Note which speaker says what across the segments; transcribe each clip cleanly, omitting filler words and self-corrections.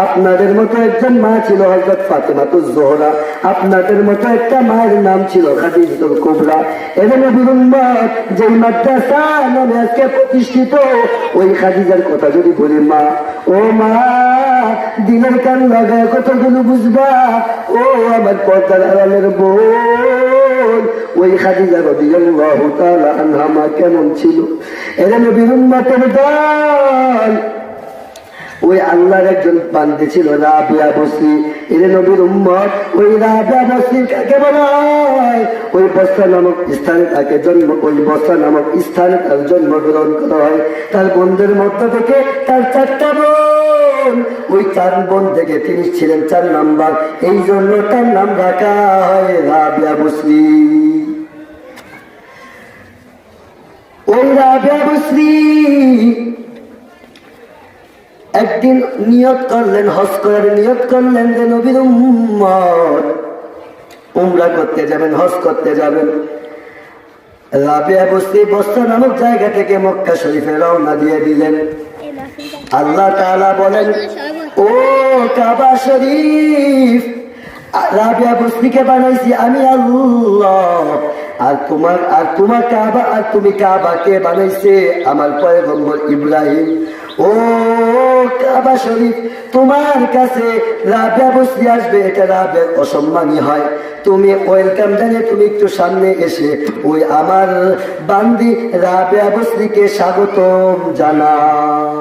Speaker 1: আপনাদের মতো একজন মা ছিল হযরত ফাতেমাতুজ জোহরা, আপনাদের মতো একটা মায়ের নাম ছিল খাদিজাতুল কুবরা। এদের নবীর উম্মত যে মাদ্রাসা নামে আজকে প্রতিষ্ঠিত, ওই খাদিজার কথা যদি বলি, মা ও মা দিনের কান লাগায় কতগুলো বুঝবা, ও আমার পর্দার আড়ালের বোন, ওই খাদিজা রাদিয়াল্লাহু তাআলা আনহা মা কেমন ছিল। এদের নবীর উম্মতের দল, ওই আল্লাহর একজন বান্দী ছিল রাবিয়া বসরি, এর নবীর উম্মত। ওই রাবিয়া বসরি কাকে বলা হয়? ওই বসরা নামক স্থানে তাকে তার জন্মগ্রহণ করা হয়। তার বোনদের মধ্য থেকে তার 4টা বোন, ওই 4 বোন থেকে তিনি ছিলেন 4 নাম্বার, এই জন্য তার নাম রাখা হয় রাবিয়া বসরি। ওই রাবিয়া বসরি একদিন নিয়ত করলেন, হজ করার নিয়ত করলেন যে নবীর উম্মত উমরা করতে যাবেন, হজ করতে যাবেন। রাবিয়া বসরি বসরা নামক জায়গা থেকে মক্কা শরীফে রওনা দিয়ে দিলেন। আল্লাহ তাআলা বলেন, ও কাবা শরীফ, রাবিয়া বসরিকে বানাইছি আমি আল্লাহ, আর তোমার কাবা, আর তুমি কাবাকে বানাইছে আমার পয়গম্বর ইব্রাহিম। ও কাবা শরীফ, তোমার কাছে রাবিয়া বসরি আসবে, এটা রাবিয়ার অসম্মানী হয়। তুমি ওয়েলকাম জানিয়ে তুমি একটু সামনে এসে ওই আমার বান্দি রাবিয়া বসরিকে স্বাগতম জানাও।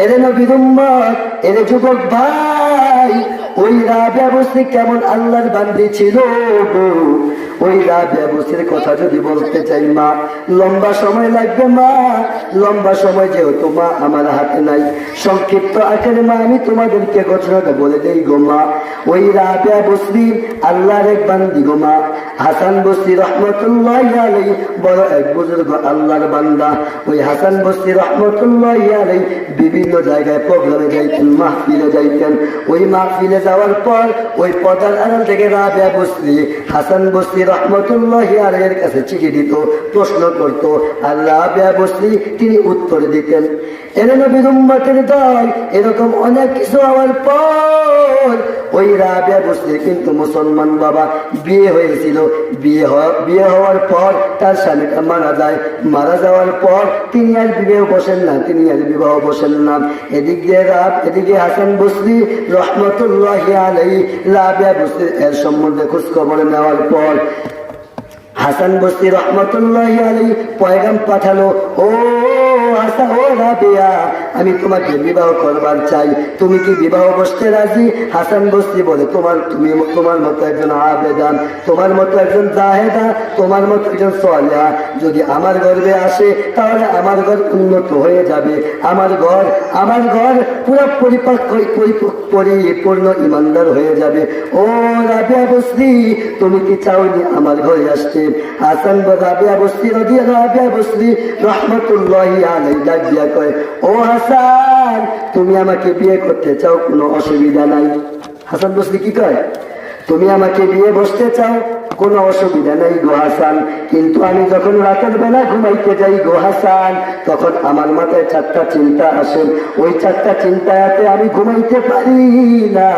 Speaker 1: এরে নবীর উম্মত, এরে যুবক ভাই, ওই রাবিয়া বসরি কেমন আল্লাহর বান্দি ছিল। ওই রাবিয়া বসরির কথা যদি বলতে চাই মা, লম্বা সময় লাগবে মা, লম্বা সময় যেহেতু মা আমার হাতে নাই, সংক্ষিপ্ত আকারে মা আমি তোমাদেরকে ঘটনাটা বলে দেই গো মা। ওই রাবিয়া বসরি আল্লাহর এক বান্দি গো মা। হাসান বসরি রহমতুল্লাহি আলাইহি বড় এক বুজুর্গ আল্লাহর বান্দা। ওই হাসান বসরি রহমতুল্লাহি আলাইহি বিভিন্ন জায়গায় প্রোগ্রামে যাইতেন, মাহফিলে যাইতেন। ওই মাহফিলে যাওয়ার পর ওই পর্দার আড়াল থেকে রাবিয়া বসরি হাসান বসরি রহমতুল্লাহি আলাইহির কাছে চিঠি দিত, প্রশ্ন করত, আর রাবিয়া বসরি তিনি উত্তর দিতেন। এর নবীর উম্মতের দল এরকম অনেক কিছু হওয়ার পর ওই রাবিয়া বসরি কিন্তু মুসলমান বাবা, বিয়ে হয়েছিল। বিয়ে হওয়ার পর তার স্বামীটা মারা যায়। মারা যাওয়ার পর তিনি আর বিবাহ বসেন না। এদিকে হাসান বসরি রহমতুল্লাহি আলাইহি রাবিয়া বসরি এর সম্বন্ধে খোঁজ খবর নেওয়ার পর হাসান বসরি রহমতুল্লাহি আলাইহি পয়গাম পাঠালো, ও হাসান, ও রাবিয়া, আমি তোমাকে বিবাহ করবার চাই, তুমি কি বিবাহ বসতে রাজি? হাসান বসরি বলে, তোমার মতো একজন আবেদান, তোমার মতো একজন জাহেদা, তোমার মতো একজন সালেহা যদি আমার গর্বে আসে, তাহলে আমার ঘর উন্নত হয়ে যাবে, আমার ঘর পুরো পরিপূর্ণ ইমানদার হয়ে যাবে। ও রাবিয়া বসরি, তুমি কি চাওনি আমার ঘরে আসতে? হাসান রাবিয়া বসরি রহমতুল্লাহি আলাইহি ডাক দিয়া কয়, ও হাসান, তুমি আমাকে বিয়ে করতে চাও, কোনো অসুবিধা নাই। হাসান বসরি কি কয়, তুমি আমাকে বিয়ে বসতে চাও, কোনো অসুবিধা নেই গো হাসান, কিন্তু আমি যখন রাতের বেলা ঘুমাইতে যাই গো হাসান, তখন আমার মাথায় 4টা চিন্তা আসে। ওই 4টা চিন্তাতে আমি ঘুমাইতে পারি না।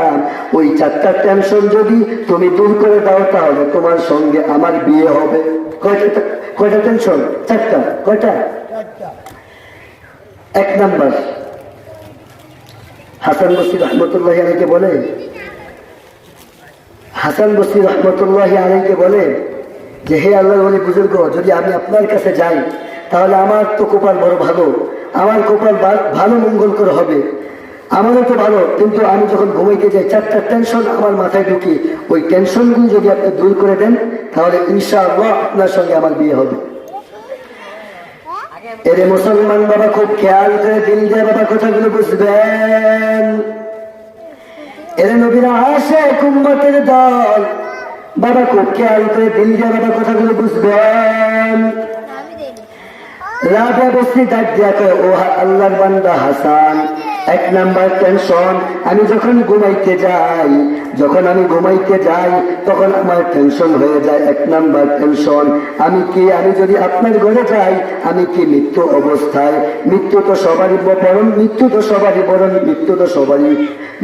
Speaker 1: ওই 4টা টেনশন যদি তুমি দূর করে দাও, তাহলে তোমার সঙ্গে আমার বিয়ে হবে। কয়টা টেনশন? 4টা। কয়টা? 1 নাম্বার, হাসান বসরি রহমতুল্লাহি আলাইহিকে বলে, হাসান বসরি রহমতুল্লাহি আলাইহিকে বলে যে, হে আল্লাহর ওলি বুজুর্গ, যদি আমি আপনার কাছে যাই, তাহলে আমার তো কপাল বড় ভালো, আমার কপাল ভালো মঙ্গল করে হবে, আমারও তো ভালো, কিন্তু আমি যখন ঘুমাইতে যাই 4টা টেনশন আমার মাথায় ঢুকি, ওই টেনশনগুলি যদি আপনি দূর করে দেন, তাহলে ইনশাআল্লাহ আপনার সঙ্গে আমার বিয়ে হবে। এরে মুসলমান বাবা, খুব খেয়াল করে দিল দিয়ে বাবা কথাগুলো বুঝবেন। এরে নবীরা আশিক উম্মতের দল বাবা, খুব খেয়াল করে দিল দিয়ে বাবা কথাগুলো বুঝবেন। রাবিয়া বসরি ডাক দিয়া কয়, ও আল্লাহর বান্দা হাসান, এক নাম্বার টেনশন, আমি যখন ঘুমাইতে যাই তখন আমার টেনশন হয়ে যায়। এক নাম্বার টেনশন, আমি যদি আপনার ঘরে যাই, আমি কি মৃত্যু অবস্থায়? মৃত্যু তো সবারই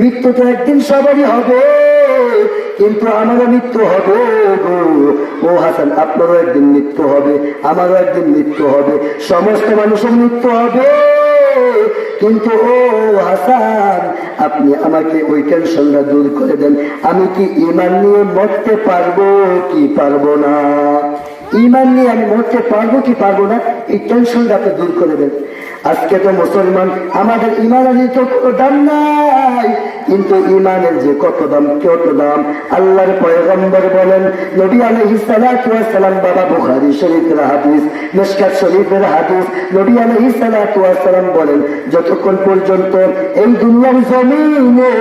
Speaker 1: মৃত্যু তো একদিন সবারই হবে, কিন্তু আমারও মৃত্যু হবে গো। ও হাসান, আপনারও একদিন মৃত্যু হবে, আমারও একদিন মৃত্যু হবে, সমস্ত মানুষের মৃত্যু হবে। কিন্তু ও হাসান, আপনি আমাকে ওই টেনশনটা দূর করে দেন। আমি কি ঈমান নিয়ে মরতে পারবো কি পারবো না? ঈমান নিয়ে আমি মরতে পারবো কি পারবো না, এই টেনশনটা আপনি দূর করে দেন। আজকে তো মুসলমান, আমাদের ঈমানের তো কোনো দাম নাই, কিন্তু ঈমানের যে কত দাম। আল্লাহর পয়গম্বর বলেন, নবী আলাইহিস সালাতু ওয়াস সালাম, বাবা বুখারী শরীফের হাদিস, মিশকাত শরীফের হাদিস, নবী আলাইহিস সালাতু ওয়াস সালাম বলেন, যতক্ষণ পর্যন্ত এই দুনিয়ার জমিনে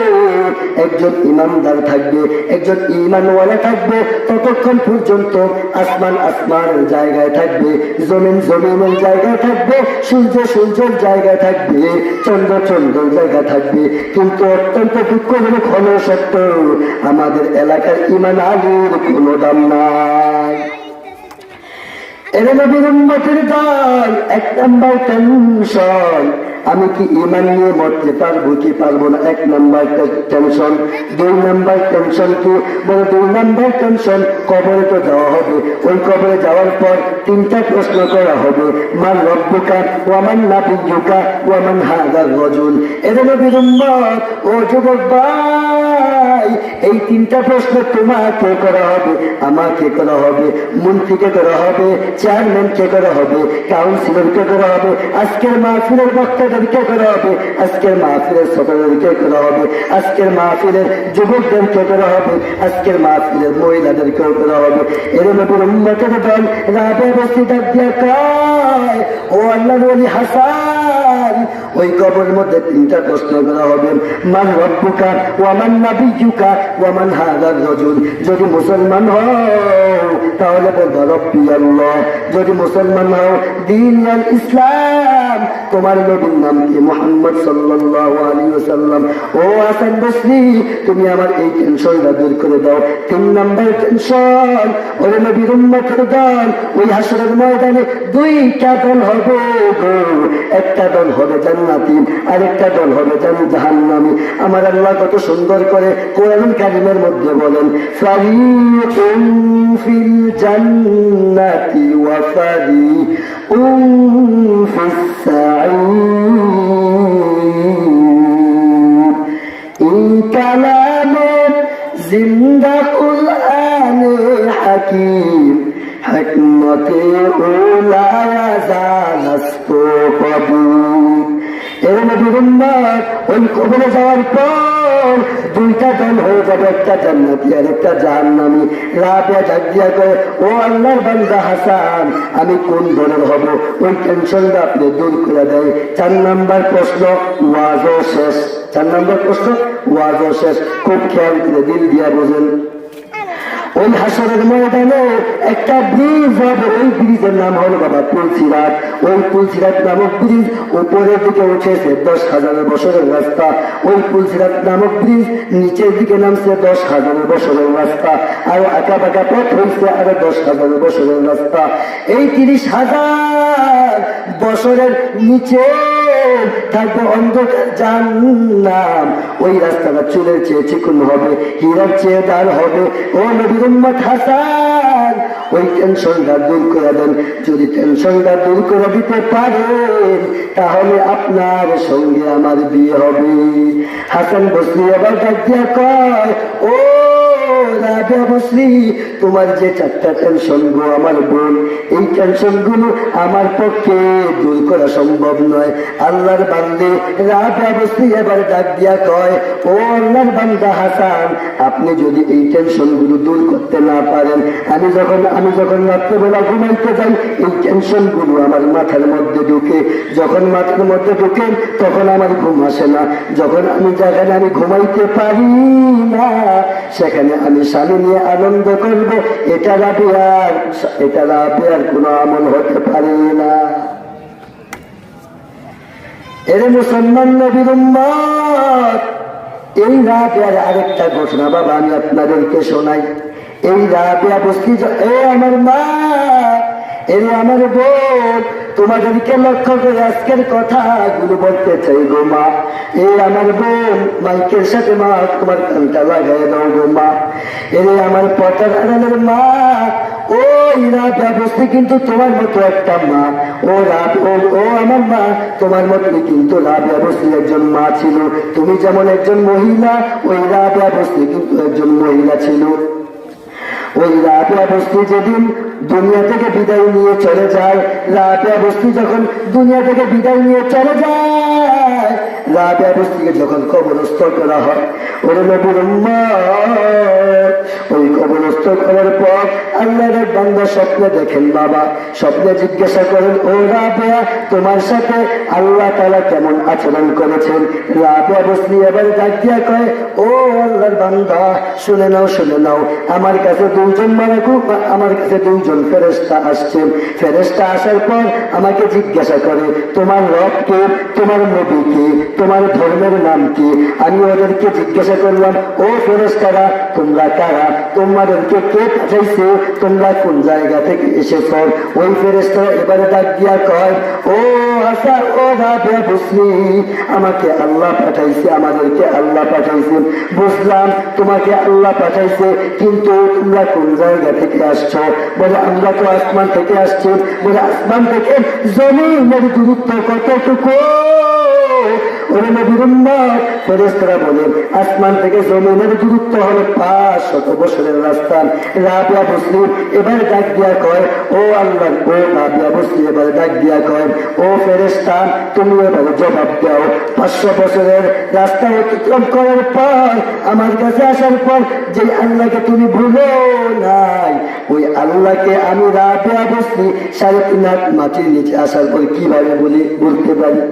Speaker 1: একজন ইমানদার থাকবে, একজন ঈমানওয়ালা থাকবে, ততক্ষণ পর্যন্ত আসমান আসমানের জায়গায় থাকবে, জমিন জমিনের জায়গায় থাকবে, সূর্য সূর্যের জায়গায় থাকবে, চন্দ্র চন্দ্রের জায়গায় থাকবে। কিন্তু অত্যন্ত দুঃখ হলো, ক্ষণ সত্য, আমাদের এলাকার ঈমান আলীর কোনো দাম নাই। এর নবীর উম্মতের দল, এক নাম্বার টেনশন, আমি কি ঈমান নিয়ে মরতে পারবো কি পারবো না, এক নাম্বার টেনশন। দুই নাম্বার টেনশন কি বলে? দুই নাম্বার টেনশন, কবরে তো যাওয়া হবে, ওই কবরে যাওয়ার পর তিনটা প্রশ্ন করা হবে, মান রব্বুকা ওয়া মান নাবিয়্যুকা ওয়া মান হাযার রাজুল। এর নবীর উম্মত, ও যুবক ভাই, এই তিনটা প্রশ্ন তোমাকে করা হবে, আমাকে করা হবে, মন্ত্রীকে করা হবে, চেয়ারম্যানকে করা হবে, কাউন্সিলরকে করা হবে, আজকের মাহফিলের বক্তাদেরকে করা হবে, আজকের মাহফিলের ছোটদেরকে করা হবে, আজকের মাহফিলের যুবকদেরকে করা হবে, আজকের মাহফিলের মহিলাদেরকেও করা হবে। এর নবীর উম্মতের দল রাবে বসে ডাক দিয়া কয়, ও আল্লাহর ওলি হাসান, ওই কবরের মধ্যে তিনটা প্রশ্ন করা হবে, মান রব্বুকা ওয়া মান নাবিয়্যুকা ওয়া মান হাযার রাজুল। যদি মুসলমান হও তাহলে বলবা রব্বি আল্লাহ, যদি মুসলমান হও দ্বীন আল ইসলাম, তোমার নবীর নাম কি? মুহাম্মদ সাল্লাল্লাহু আলাইহি ওয়াসাল্লাম। ও হাসান বসরি, তুমি আমার এই টেনশনটা দূর করে দাও। তিন নাম্বার টেনশন, ওরে নবীর উম্মতের দল, ওই হাসরের ময়দানে দুইটা দল হবে গো, একটা দল হবে জান্নাতি, আরেকটা দল হবে জাহান্নামী। আমার আল্লাহ কত সুন্দর করে কোরআন কারীমের মধ্যে বলেন, ফারিকুন ফিল জান্নাতি ওয়া ফারিকুন ফিস সাঈর। এই কালামে জিন্দা কুরআনে হাকীম, হিকমতে উলায়া জানাস্তু কবুল। এর নবীর উম্মত, ওই কবরে যাওয়ার পর দুইটা দল হয়ে যাবে, একটা জান্নাতি আর একটা জাহান্নামী। রাবিয়া ডাক দিয়া কয়, ও আল্লাহর বান্দা হাসান, আমি কোন দলের হব? ওই টেনশনটা আপনি দূর করে দেয়। চার নাম্বার প্রশ্ন, ওয়াজও শেষ। চার নাম্বার প্রশ্ন, ওয়াজও শেষ। খুব খেয়াল করে দিল দিয়া বোঝেন। ওই হাসরের ময়দানে একটা ব্রিজ হবে, ওই ব্রিজের নাম হলো বাবা পুলসিরাত। ওই পুলসিরাত নামক ব্রিজ উপরের দিকে উঠেছে 10,000 বছরের রাস্তা, ওই পুলসিরাত নামক ব্রিজ নিচের দিকে নামছে 10,000 বছরের রাস্তা, আর আঁকা পাকা পথ হয়েছে আরো 10,000 বছরের রাস্তা। এই 30,000 বছরের নিচে থাকবে অন্ধকার জাহান্নাম। ওই রাস্তাটা চুলের চেয়ে চিকন হবে, হীরার চেয়ে দার হবে। ও নবীর উম্মত হাসান, ওই টেনশনটা দূর করে দেন। যদি টেনশনটা দূর করে দিতে পারেন, তাহলে আপনার সঙ্গে আমার বিয়ে হবে। হাসান বসরি আবার ডাক দিয়া কয়, ও রাবিয়া বসরি, তোমার যে চারটা টেনশন গো আমার বোন, এই টেনশন গুলো আমার পক্ষে দূর করা সম্ভব নয়। আল্লাহর বান্দে রাবিয়া বসরি এবার ডাক দিয়া কয়, ও আল্লাহর বান্দা হাসান, আপনি যদি এই টেনশন গুলো দূর করতে না পারেন, আমি যখন রাত্রেবেলা ঘুমাইতে যাই, এই টেনশন গুলো আমার মাথার মধ্যে ঢুকে। যখন মাথার মধ্যে ঢুকে তখন আমার ঘুম আসে না। যখন যেখানে আমি ঘুমাইতে পারি না, সেখানে আমি স্বামী নিয়ে আনন্দ করব, এটা রাবিয়ার কোনো আমল হতে পারে না। এরে মুসলমান নবীর উম্মত, এই রাবিয়ার আরেকটা ঘটনা বাবা আমি আপনাদেরকে শোনাই। এই রাবিয়া বস্তি, এ আমার মা, এরে আমার বোন, তোমাদেরকে লক্ষ্য করে আজকের কথাগুলো বলতে চাই গো মা। এ আমার বোন, মাইকের সাথে মা তোমার কানটা লাগাই দাও গো মা। এরে আমার পতার আড়ালের মা, ওই রাবিয়া বস্তি কিন্তু তোমার মতো একটা মা। ও আমার মা, তোমার মতো কিন্তু রাবিয়া বস্তির একজন মা ছিল। তুমি যেমন একজন মহিলা, ওই রাবিয়া বস্তি কিন্তু একজন মহিলা ছিল। ওই রাবিয়া বস্তি যেদিন দুনিয়া থেকে বিদায় নিয়ে চলে যায়, রাবিয়া বস্তি যখন দুনিয়া থেকে বিদায় নিয়ে চলে যায়, রাবিয়া বস্তিকে যখন কবরস্থ করা হয়, ওর নবীর উম্মত, ওই কবরস্থ করার পর আল্লাহর বান্দা স্বপ্নে দেখেন বাবা, স্বপ্নে জিজ্ঞাসা করেন, ও রাবিয়া, তোমার সাথে আল্লাহ তাআলা কেমন আচরণ করেছেন? রাবিয়া বস্তি এবার ডাক দিয়া কয়, ও আল্লাহর বান্দা, শুনে নাও শুনে নাও, আমার কাছে আমার কাছে দুইজন ফেরেশতা আসছেন। ফেরেশতা আসার পর আমাকে জিজ্ঞাসা করে, তোমার রব কে, তোমার নবী কে, তোমার ধর্মের নাম কি? আমি ওদেরকে জিজ্ঞাসা করলাম, ও ফেরেশতারা, তোমরা কারা? তোমাদেরকে কে পাঠাইছে? তোমরা কোন জায়গা থেকে এসেছ? ওই ফেরেশতারা এবারে ডাক দিয়া কয়, ও আচ্ছা, ও রাবিয়া বস্তি, আমাকে আল্লাহ পাঠাইছে, আমাদেরকে আল্লাহ পাঠাইছে। বুঝলাম তোমাকে আল্লাহ পাঠাইছে, কিন্তু তোমরা কোন জায়গা থেকে আসছো? বলে, আমরা তো আসমান থেকে আসছি। বলে, আসমান থেকে জমিনের দূরত্ব কতটুকু? ওরে নবীর উম্মত, ফেরেশতারা বলেন, আসমান থেকে জমিনের দূরত্ব হলো 500 বছরের রাস্তা। রাবিয়া বস্তি এবার ডাক দিয়া কয়, ও আল্লাহ, ও রাবিয়া বস্তি এবার ডাক দিয়া কয়, ও ফেরেশতা, তুমি এবার জবাব দাও, 500 বছরের রাস্তা অতিক্রম করার পর আমার কাছে আসার পর যে আল্লাহকে তুমি ভুলো নাই, ওই আল্লাহকে আমি রাবিয়া বস্তি 3.5 হাত মাটির নিচে আসার পর কিভাবে বলতে পারি?